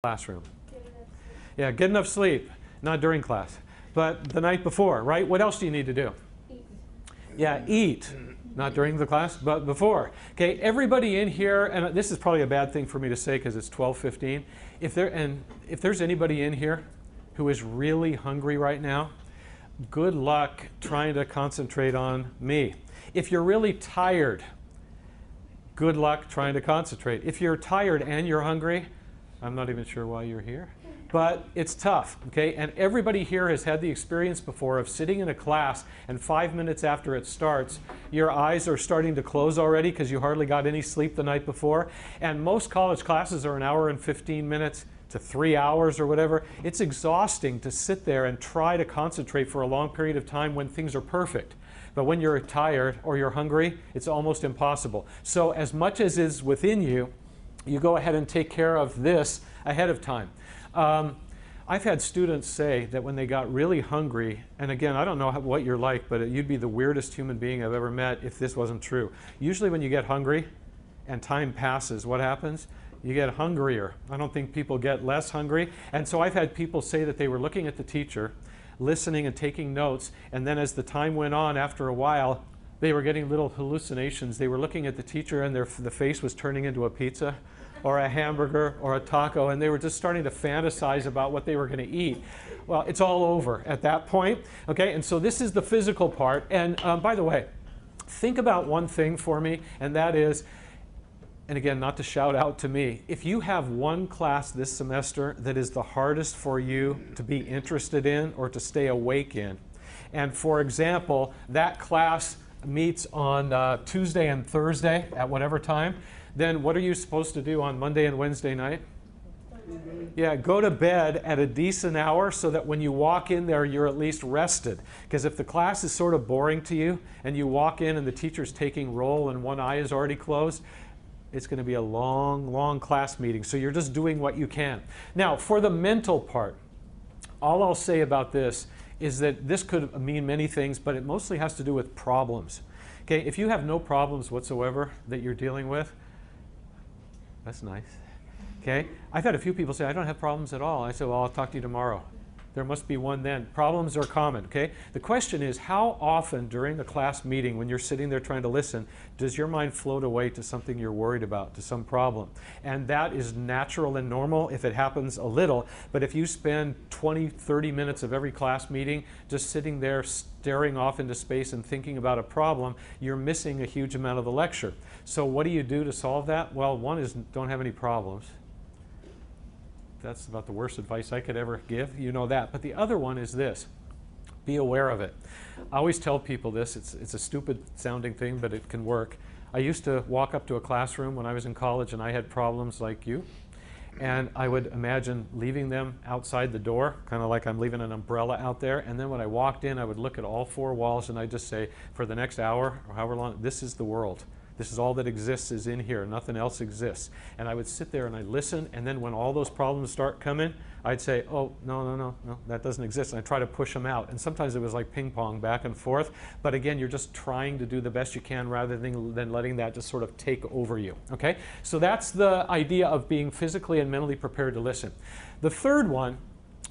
classroom. Yeah, get enough sleep, not during class, but the night before, right? What else do you need to do? Eat. Yeah, eat. Not during the class, but before. Okay, everybody in here, and this is probably a bad thing for me to say because it's 12:15. If there's anybody in here who is really hungry right now, good luck trying to concentrate on me. If you're really tired, good luck trying to concentrate. If you're tired and you're hungry, I'm not even sure why you're here, but it's tough, okay? And everybody here has had the experience before of sitting in a class and 5 minutes after it starts, your eyes are starting to close already because you hardly got any sleep the night before. And most college classes are an hour and 15 minutes to 3 hours or whatever. It's exhausting to sit there and try to concentrate for a long period of time when things are perfect. But when you're tired or you're hungry, it's almost impossible. So as much as is within you, you go ahead and take care of this ahead of time. I've had students say that when they got really hungry, and again, I don't know what you're like, but you'd be the weirdest human being I've ever met if this wasn't true. Usually when you get hungry and time passes, what happens? You get hungrier. I don't think people get less hungry. And so I've had people say that they were looking at the teacher, listening and taking notes, and then as the time went on, after a while, they were getting little hallucinations. They were looking at the teacher and the face was turning into a pizza or a hamburger or a taco, and they were just starting to fantasize about what they were going to eat. Well, it's all over at that point, okay? And so this is the physical part. And by the way, think about one thing for me, and that is, and again, not to shout out to me, if you have one class this semester that is the hardest for you to be interested in or to stay awake in, and for example, that class meets on Tuesday and Thursday at whatever time, then what are you supposed to do on Monday and Wednesday night? Yeah, go to bed at a decent hour so that when you walk in there, you're at least rested. Because if the class is sort of boring to you and you walk in and the teacher's taking roll and one eye is already closed, it's going to be a long, long class meeting. So you're just doing what you can. Now, for the mental part, all I'll say about this is that this could mean many things, but it mostly has to do with problems. Okay, if you have no problems whatsoever that you're dealing with, that's nice. Okay, I've had a few people say, I don't have problems at all. I said, well, I'll talk to you tomorrow. There must be one then. Problems are common, okay? The question is, how often during a class meeting when you're sitting there trying to listen, does your mind float away to something you're worried about, to some problem? And that is natural and normal if it happens a little, but if you spend 20, 30 minutes of every class meeting just sitting there staring off into space and thinking about a problem, you're missing a huge amount of the lecture. So what do you do to solve that? Well, one is don't have any problems. That's about the worst advice I could ever give. You know that. But the other one is this. Be aware of it. I always tell people this. It's a stupid sounding thing, but it can work. I used to walk up to a classroom when I was in college and I had problems like you. And I would imagine leaving them outside the door, kind of like I'm leaving an umbrella out there. And then when I walked in, I would look at all four walls and I'd just say, for the next hour or however long, this is the world. This is all that exists is in here. Nothing else exists. And I would sit there and I'd listen, and then when all those problems start coming, I'd say, oh, no, that doesn't exist. And I'd try to push them out. And sometimes it was like ping pong back and forth. But again, you're just trying to do the best you can rather than letting that just sort of take over you. Okay? So that's the idea of being physically and mentally prepared to listen. The third one,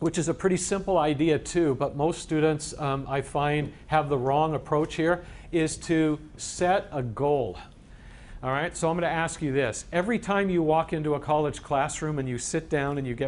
which is a pretty simple idea too, but most students I find have the wrong approach here, is to set a goal. All right, so I'm going to ask you this. Every time you walk into a college classroom and you sit down and you get